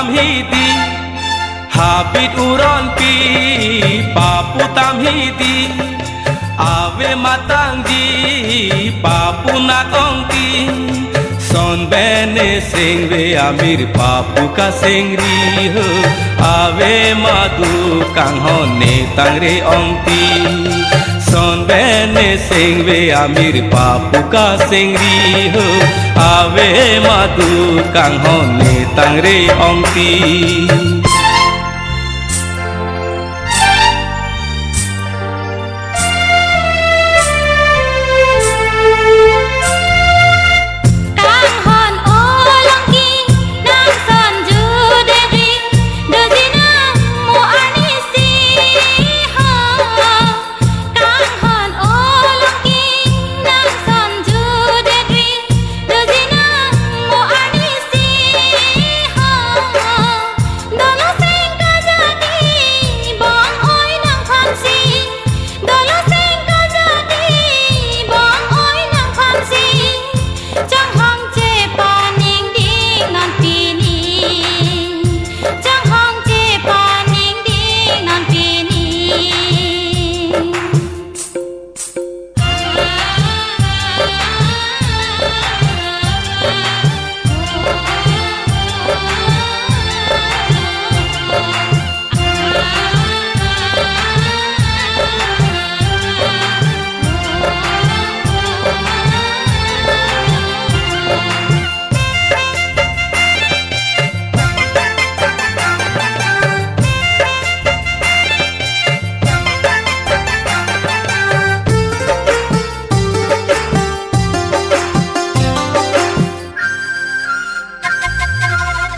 tamhidi habit uron pi papu tamhidi ave matangji papu nakongki son bene singve amir papu ka singri ho ave madu kang hone tangre ongti son bene singve amir papu ka singri ho ave madu kang hone tangre ongti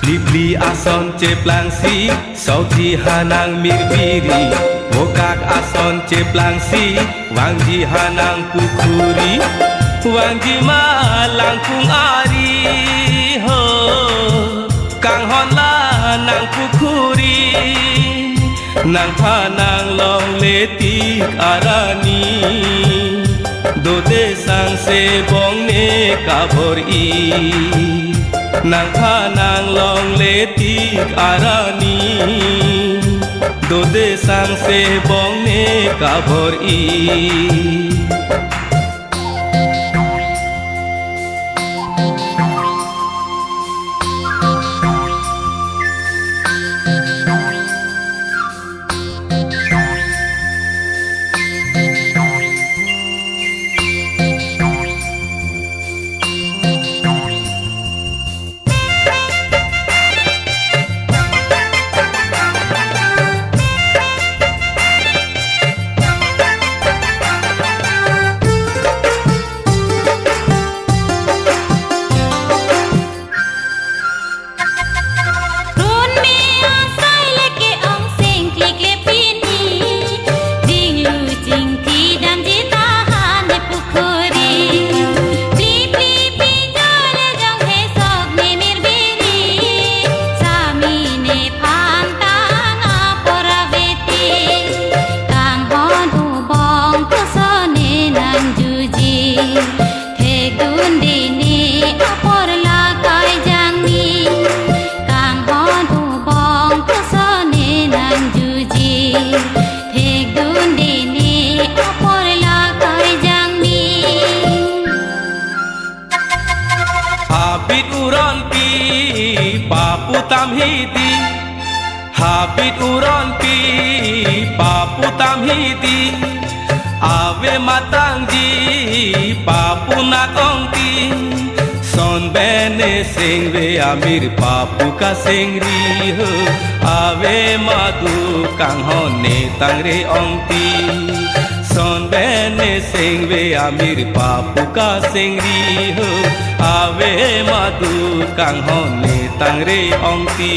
Libli ason ceplangsi sauti hanang mirbiri Wokak ason ceplangsi wangji hanang pukuri Wangji malangkung ari ho Kang hon la nang pukuri Nang panang long letik arani Dode sang sebong ne kabori Nang panang long letik arani Dode sang sebong ne kabori Habit uron pi papu tamhidi habit uron pi papu tamhidi ave matangji papu nakongti son bene singve amir papu ka singri ho ave madu kang hone tangre ongti son bene singve amir papu ka singri ho ave madu kang hone tangre ongti